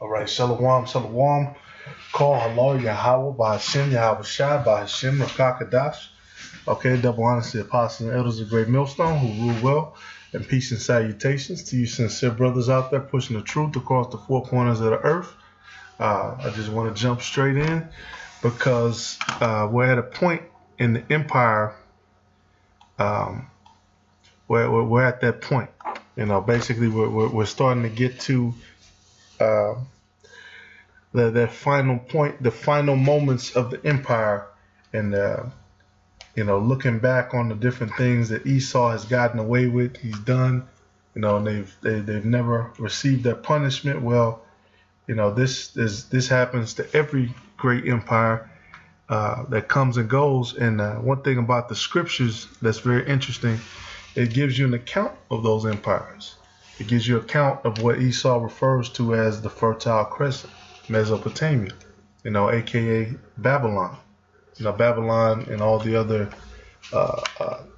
All right, Shalom, Shalom. Call Halal Yahweh by Hashem, Yahweh Shai by Hashem, Rakakadash. Okay, double honor to the apostles and elders of Great Millstone who rule well. And peace and salutations to you sincere brothers out there pushing the truth across the four corners of the earth. I just want to jump straight in because we're at a point in the empire where we're at that point. You know, basically we're starting to get to that final point, the final moments of the empire, and you know, looking back on the different things that Esau has gotten away with, he's done, you know, and they've never received their punishment. Well, you know, this happens to every great empire that comes and goes. And one thing about the scriptures that's very interesting, it gives you an account of those empires. It gives you account of what Esau refers to as the Fertile Crescent, Mesopotamia, you know, aka Babylon. You know, Babylon and all the other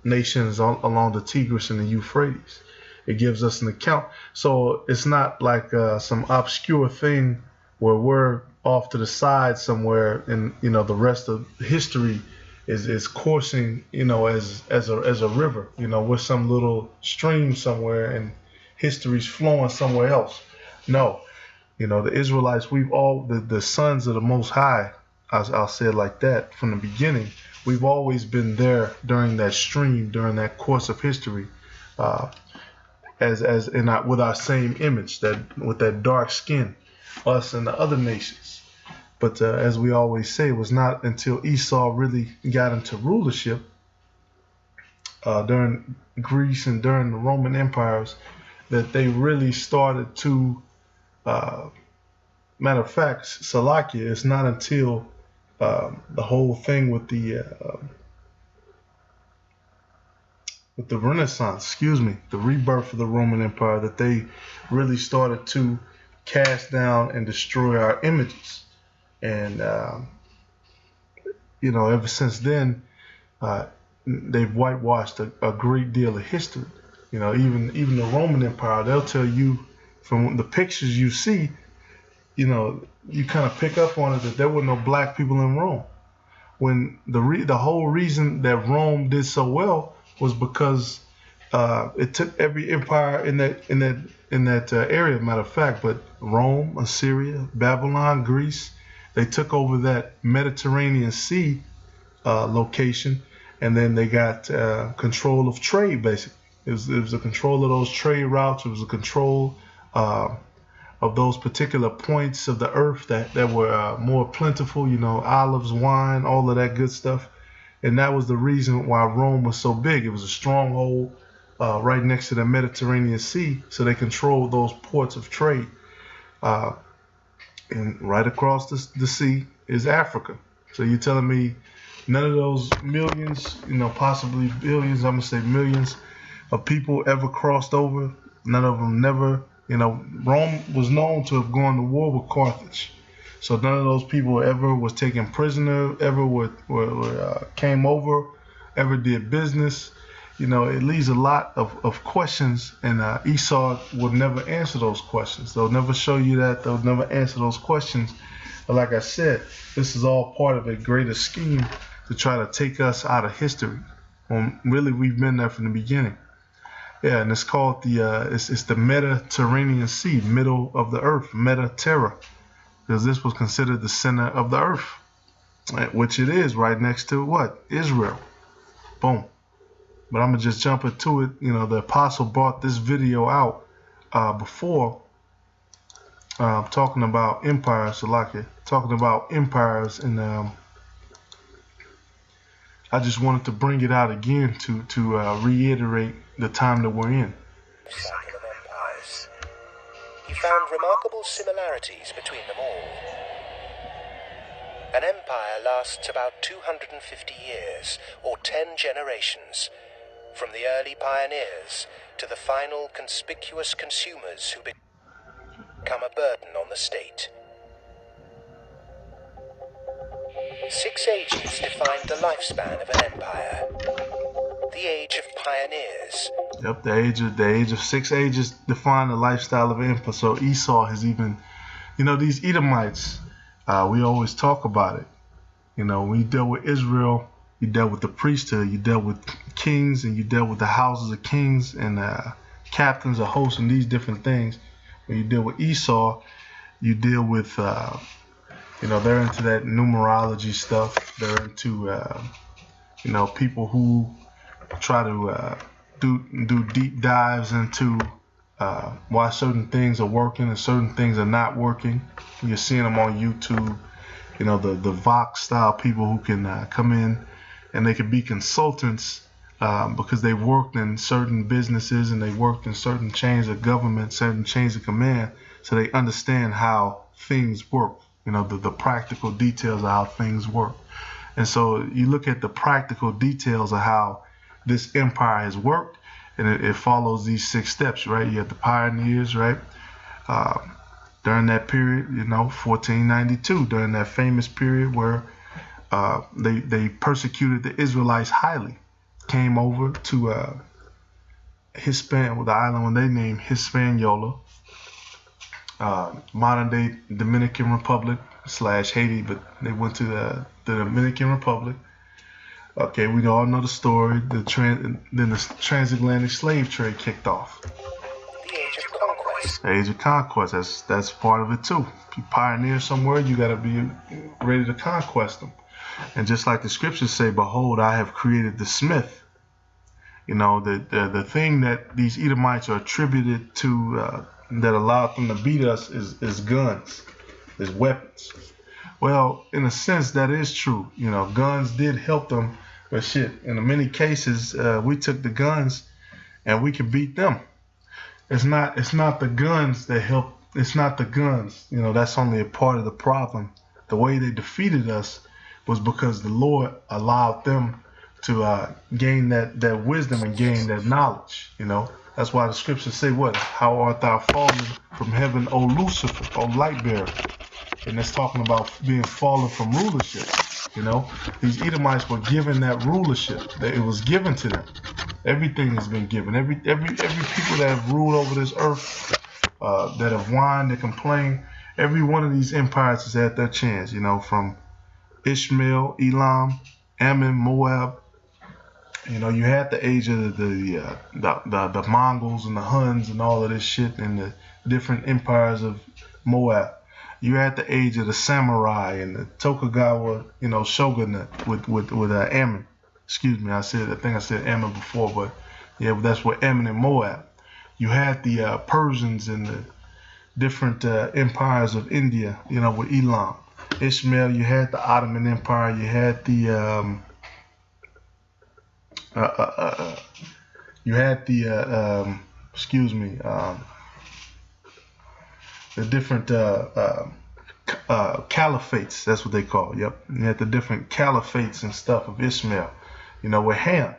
nations along the Tigris and the Euphrates. It gives us an account. So it's not like some obscure thing where we're off to the side somewhere and, you know, the rest of history is coursing, you know, as a river, you know, with some little stream somewhere and history's flowing somewhere else. No, you know, the Israelites, we've all, the sons of the Most High, I'll say it like that, from the beginning, we've always been there during that stream, during that course of history, with our same image, that with that dark skin, us and the other nations. But as we always say, it was not until Esau really got into rulership during Greece and during the Roman empires that they really started to, matter of fact, Salakia, it's not until the whole thing with the Renaissance, the rebirth of the Roman Empire, that they really started to cast down and destroy our images. And you know, ever since then, they've whitewashed a great deal of history. You know, even the Roman Empire, they'll tell you from the pictures you see, you know, you kind of pick up on it that there were no black people in Rome. When the whole reason that Rome did so well was because it took every empire in that area. Matter of fact, but Rome, Assyria, Babylon, Greece, they took over that Mediterranean Sea location, and then they got control of trade. Basically, it was a control of those trade routes. It was a control of those particular points of the earth that were more plentiful, you know, olives, wine, all of that good stuff. And that was the reason why Rome was so big. It was a stronghold right next to the Mediterranean Sea, so they controlled those ports of trade. And right across the sea is Africa. So you're telling me none of those millions, you know, possibly billions, I'm going to say millions of people ever crossed over? None of them never. You know, Rome was known to have gone to war with Carthage. So none of those people ever was taken prisoner, ever came over, ever did business. You know, it leaves a lot of questions, and Esau will never answer those questions. They'll never show you that. They'll never answer those questions. But like I said, this is all part of a greater scheme to try to take us out of history. When really we've been there from the beginning. Yeah, and it's called it's the Mediterranean Sea, middle of the earth, Meta-Terra, because this was considered the center of the earth, which it is right next to what? Israel. Boom. But I'm going to just jump into it. You know, the apostle brought this video out before talking about empires, talking about empires, and I just wanted to bring it out again to reiterate the time that we're in. Cycle of empires. He found remarkable similarities between them all. An empire lasts about 250 years, or 10 generations, from the early pioneers to the final conspicuous consumers who become a burden on the state. 6 ages defined the lifespan of an empire. The age of pioneers. Yep, the age of 6 ages defined the lifestyle of an empire. So Esau has even These Edomites, we always talk about it. When you dealt with Israel, you dealt with the priesthood, you dealt with kings, and you dealt with the houses of kings and captains of hosts and these different things. When you deal with Esau, you deal with, they're into that numerology stuff. They're into, people who try to do deep dives into why certain things are working and certain things are not working. You're seeing them on YouTube. The Vox style people who can come in and they can be consultants because they've worked in certain businesses and they worked in certain chains of government, certain chains of command, so they understand how things work, the practical details of how things work. And so you look at the practical details of how this empire has worked, and it follows these 6 steps, right? You have the pioneers, right? During that period, 1492, during that famous period where they persecuted the Israelites highly, came over to the island when they named Hispaniola, modern day Dominican Republic / Haiti, but they went to the Dominican Republic. Okay, we all know the story. Then the transatlantic slave trade kicked off. The Age of Conquest. The Age of Conquest. That's part of it too. If you pioneer somewhere, you got to be ready to conquest them. And just like the scriptures say, "Behold, I have created the smith." The thing that these Edomites are attributed to that allowed them to beat us is guns, is weapons. Well, in a sense, that is true. Guns did help them, but shit, in many cases, we took the guns and we could beat them. It's not the guns that help. It's not the guns. That's only a part of the problem. The way they defeated us was because the Lord allowed them to gain that wisdom and gain that knowledge. That's why the scriptures say what? How art thou fallen from heaven, O Lucifer, O light bearer? And it's talking about being fallen from rulership. These Edomites were given that rulership. That it was given to them. Everything has been given. Every people that have ruled over this earth, that have whined and complained, every one of these empires has had their chance. From Ishmael, Elam, Ammon, Moab. You had the age of the Mongols and the Huns and all of this shit and the different empires of Moab. You had the age of the samurai and the Tokugawa, shogunate with Ammon. Excuse me, I think I said Ammon before, but yeah, that's what Ammon and Moab. You had the Persians and the different empires of India, with Elam. Ishmael, you had the Ottoman Empire, you had the the different caliphates. That's what they call. Yep, you had the different caliphates and stuff of Ishmael. With Ham,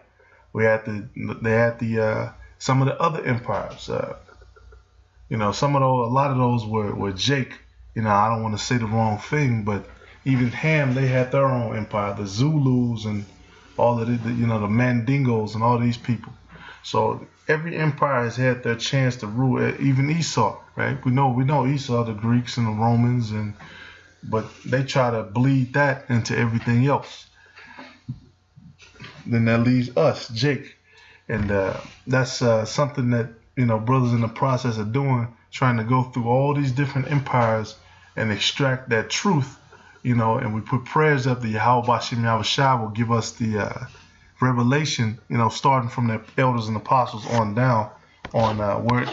they had some of the other empires. A lot of those were Jake. I don't want to say the wrong thing, but even Ham, they had their own empire. The Zulus and all of the Mandingos and all these people. So every empire has had their chance to rule. Even Esau, right? We know Esau, the Greeks and the Romans, but they try to bleed that into everything else. Then that leaves us, Jake, and that's something that brothers in the process of doing, trying to go through all these different empires and extract that truth. And we put prayers up that Yahweh Bashim Yahushua will give us the revelation, starting from the elders and apostles on down, on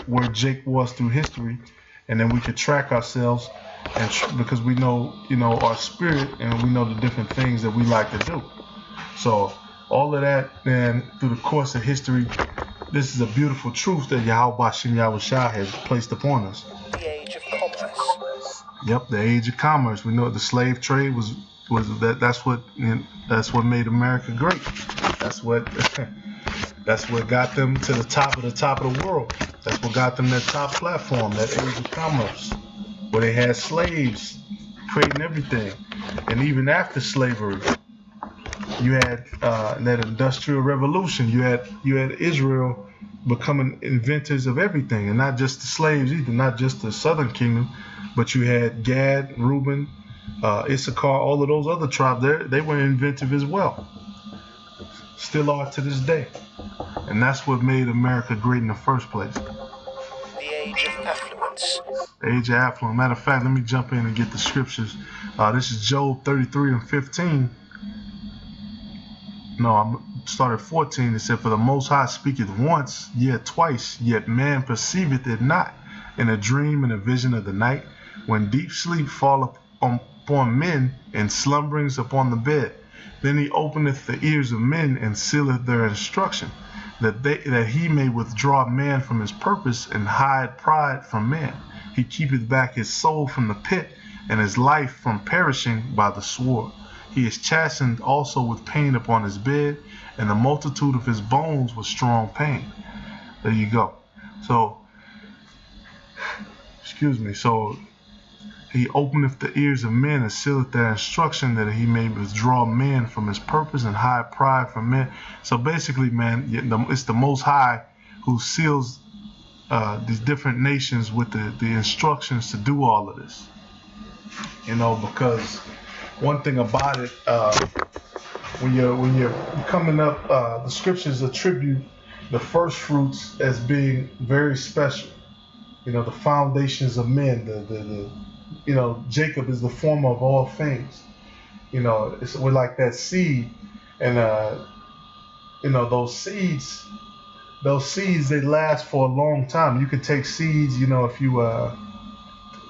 where Jake was through history, and then we could track ourselves, and because we know, our spirit, and we know the different things that we like to do. So all of that, then through the course of history, this is a beautiful truth that Yahweh Bashim Yahushua has placed upon us. The Age of Commerce. Yep, the age of commerce. We know the slave trade was that's what made America great. That's what got them to the top of the world. That's what got them that top platform, that age of commerce, where they had slaves creating everything. And even after slavery, you had that industrial revolution. You had Israel becoming inventors of everything, and not just the slaves either, not just the southern kingdom, but you had Gad, Reuben, Issachar, all of those other tribes. They were inventive as well, still are to this day, and that's what made America great in the first place. The age of affluence. The age of affluence. Matter of fact, let me jump in and get the scriptures. This is Job 33:15. No, I'm started 14. It said, "For the Most High speaketh once, yet twice, yet man perceiveth it not. In a dream and a vision of the night, when deep sleep falleth upon men, and slumberings upon the bed. Then he openeth the ears of men, and sealeth their instruction, that he may withdraw man from his purpose, and hide pride from man. He keepeth back his soul from the pit, and his life from perishing by the sword. He is chastened also with pain upon his bed, and the multitude of his bones with strong pain." There you go. So, so he openeth the ears of men, and sealeth their instruction, that he may withdraw man from his purpose, and hide pride from men. So basically, man, it's the Most High who seals these different nations with the instructions to do all of this. Because one thing about it, when you're coming up, the scriptures attribute the first fruits as being very special. The foundations of men. Jacob is the former of all things. We're like that seed, and those seeds they last for a long time. You can take seeds, if you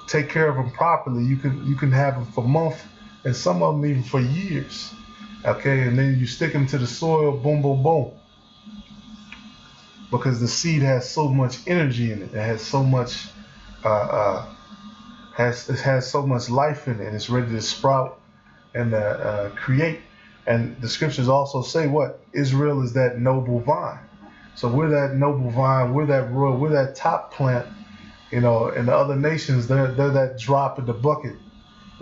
take care of them properly, you can have them for months, and some of them even for years. Okay, and then you stick them to the soil, boom, boom, boom. Because the seed has so much energy in it. It has so much, has so much life in it, and it's ready to sprout and create. And the scriptures also say what? Israel is that noble vine. So we're that noble vine, we're that royal, we're that top plant. And the other nations, they're that drop in the bucket.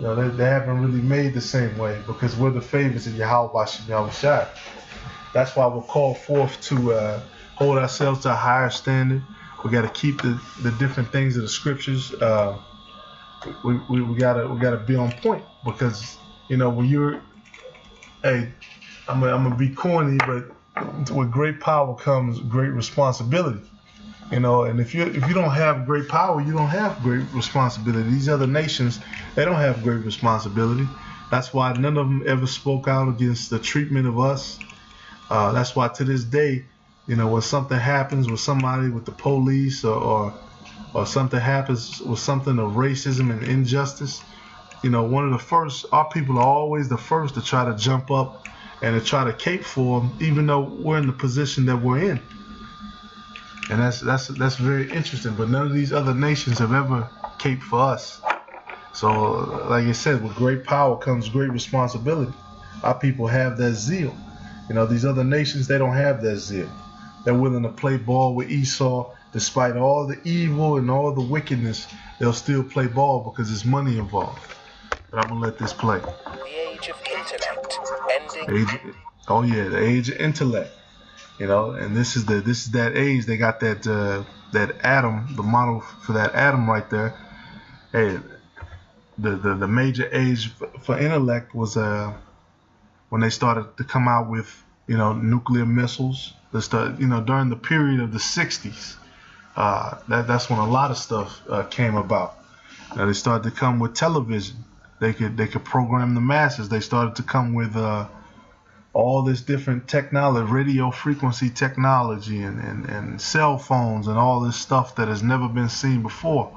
They haven't really made the same way, because we're the favorites of Yahweh Bashim Yahushua. That's why we're called forth to hold ourselves to a higher standard. We got to keep the different things of the scriptures. We gotta be on point, because when you're, I'm gonna be corny, but with great power comes great responsibility. And if you don't have great power, you don't have great responsibility. These other nations, they don't have great responsibility. That's why none of them ever spoke out against the treatment of us. That's why to this day, when something happens with somebody, with the police, or something happens with something of racism and injustice, one of the first, our people are always the first to try to jump up and to try to cape for them, even though we're in the position that we're in. And that's very interesting. But none of these other nations have ever caped for us. So, like I said, with great power comes great responsibility. Our people have that zeal. These other nations, they don't have that zeal. They're willing to play ball with Esau, despite all the evil and all the wickedness. They'll still play ball because there's money involved. But I'm gonna let this play. The age of intellect ending. The age of intellect. And this is that age. They got that atom, the model for that atom right there. Hey, the major age for intellect was when they started to come out with nuclear missiles. They started, during the period of the 60s. That's when a lot of stuff came about. They started to come with television. They could program the masses. They started to come with all this different technology, radio frequency technology, and cell phones, and all this stuff that has never been seen before.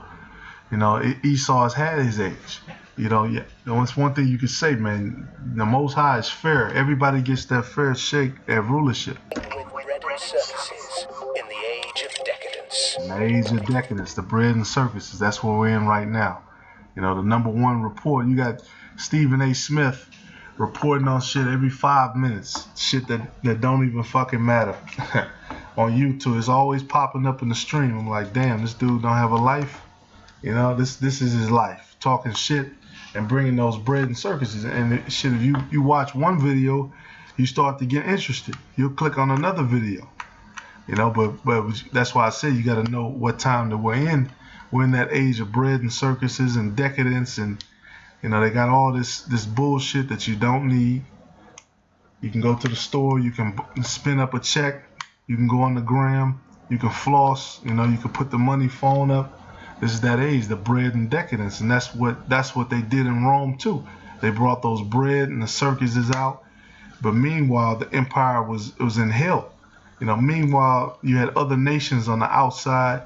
Esau has had his age. It's one thing you could say, man. The Most High is fair. Everybody gets their fair shake at rulership. With bread and circuses in the age of decadence. In the age of decadence, the bread and circuses. That's what we're in right now. The #1 report. You got Stephen A. Smith reporting on shit every 5 minutes. Shit that don't even fucking matter. On YouTube, it's always popping up in the stream. I'm like, damn, this dude don't have a life. This is his life. Talking shit and bringing those bread and circuses. And shit, if you watch one video, you start to get interested. You'll click on another video. But that's why I say you got to know what time that we're in. We're in that age of bread and circuses and decadence, and they got all this bullshit that you don't need. You can go to the store, you can spin up a check, you can go on the gram, you can floss, you can put the money phone up. This is that age, the bread and decadence, and that's what they did in Rome too. They brought those bread and the circuses out, but meanwhile the empire was in hell. Meanwhile you had other nations on the outside,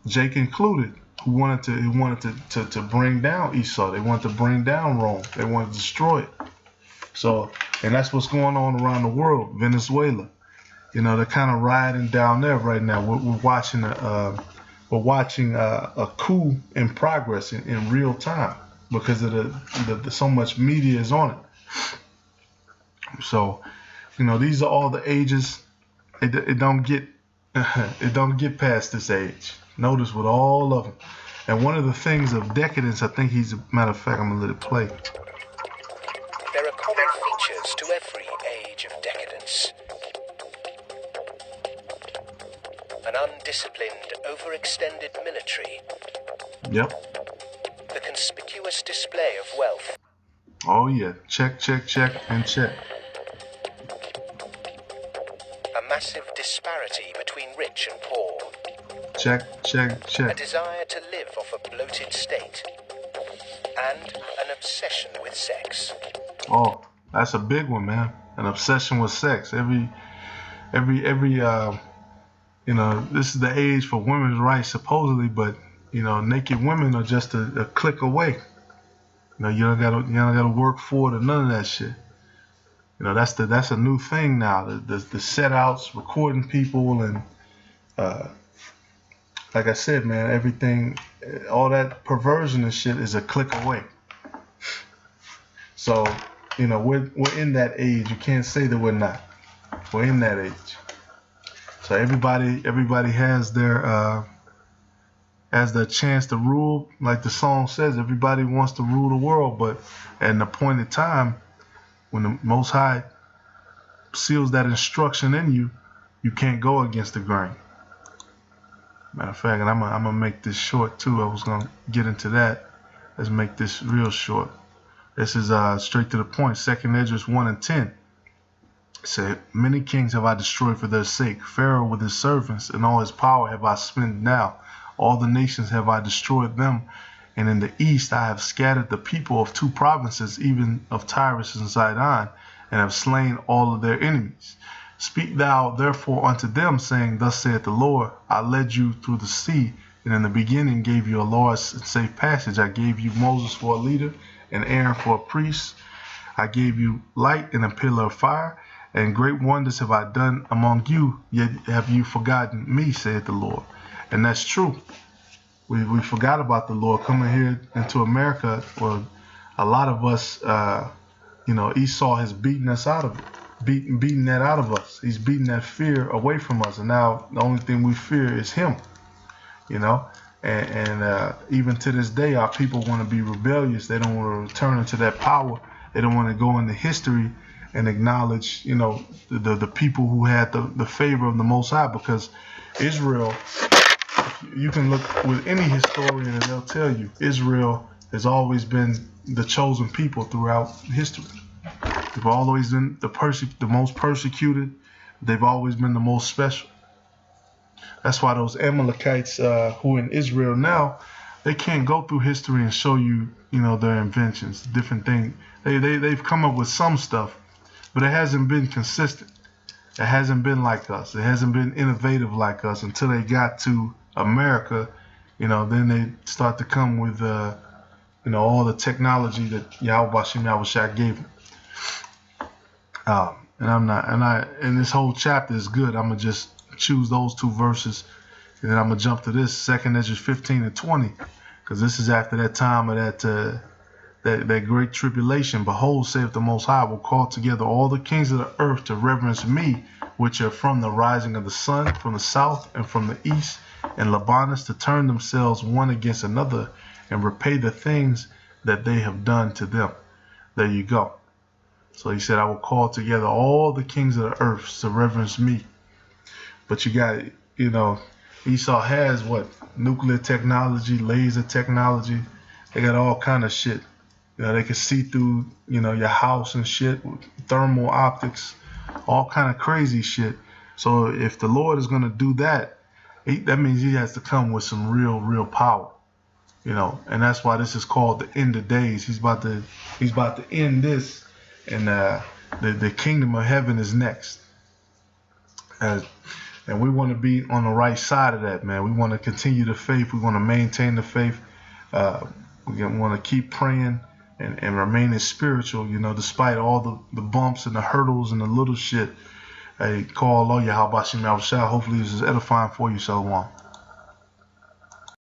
Jake included, who wanted to bring down Esau. They wanted to bring down Rome. They wanted to destroy it. So, and that's what's going on around the world. Venezuela, they're kind of rioting down there right now. We're watching a coup in progress in real time because of the so much media is on it. So, these are all the ages. It don't get past this age. Notice with all of them. And one of the things of decadence, I think matter of fact, I'm gonna let it play. There are common features to every age of decadence. An undisciplined, overextended military. Yep. The conspicuous display of wealth. Oh yeah, check, and check. A massive disparity between rich and poor. Check. A desire to live off a bloated state. And an obsession with sex. Oh, that's a big one, man. An obsession with sex. Every this is the age for women's rights supposedly, but naked women are just a click away. You don't gotta work for it or none of that shit. That's a new thing now. The set outs, recording people, and like I said, man, everything, all that perversion and shit is a click away. So, we're in that age. You can't say that we're not. We're in that age. So everybody has their chance to rule. Like the song says, everybody wants to rule the world, but at an appointed time, when the Most High seals that instruction in you, you can't go against the grain. Matter of fact, and I'm gonna make this short too. I was gonna get into that. Let's make this real short. This is straight to the point. 2nd Esdras 1:10. It said, "Many kings have I destroyed for their sake. Pharaoh with his servants and all his power have I spent now. All the nations have I destroyed them. And in the east I have scattered the people of 2 provinces, even of Tyrus and Zidon, and have slain all of their enemies. Speak thou therefore unto them, saying, Thus saith the Lord, I led you through the sea, and in the beginning gave you a large and safe passage. I gave you Moses for a leader, and Aaron for a priest. I gave you light and a pillar of fire, and great wonders have I done among you, yet have you forgotten me, saith the Lord." And that's true. We forgot about the Lord coming here into America. Well, a lot of us, Esau has beaten us out of it. Beating that out of us. He's beating that fear away from us, and now the only thing we fear is him. And even to this day, our people want to be rebellious. They don't want to return into that power. They don't want to go into history and acknowledge, the people who had the favor of the Most High. Because Israel, you can look with any historian and they'll tell you, Israel has always been the chosen people throughout history. They've always been the most persecuted. They've always been the most special. That's why those Amalekites who are in Israel now, they can't go through history and show you, their inventions, different things. They've come up with some stuff, but it hasn't been consistent. It hasn't been like us. It hasn't been innovative like us until they got to America. Then they start to come with, all the technology that Yahweh Shem Yahushua gave them. And this whole chapter is good. I'm gonna just choose those 2 verses, and then I'm gonna jump to this 2nd Esdras 15 and 20, because this is after that time of that great tribulation. "Behold, saith the Most High, will call together all the kings of the earth to reverence me, which are from the rising of the sun, from the south and from the east, and Libanus, to turn themselves one against another, and repay the things that they have done to them." There you go. So he said, "I will call together all the kings of the earth to reverence me." But you got, you know, Esau has what? Nuclear technology, laser technology. They got all kind of shit. You know, they can see through, you know, your house and shit, thermal optics, all kind of crazy shit. So if the Lord is going to do that, that means he has to come with some real power, you know, and that's why this is called the end of days. He's about to end this, and the kingdom of heaven is next. And we want to be on the right side of that, man. We want to continue the faith. We want to maintain the faith. We want to keep praying and remaining spiritual, you know, despite all the bumps and the hurdles and the little shit. Hey, call Allah Yahweh Bashim Al Shah. Hopefully this is edifying for you, Shalom.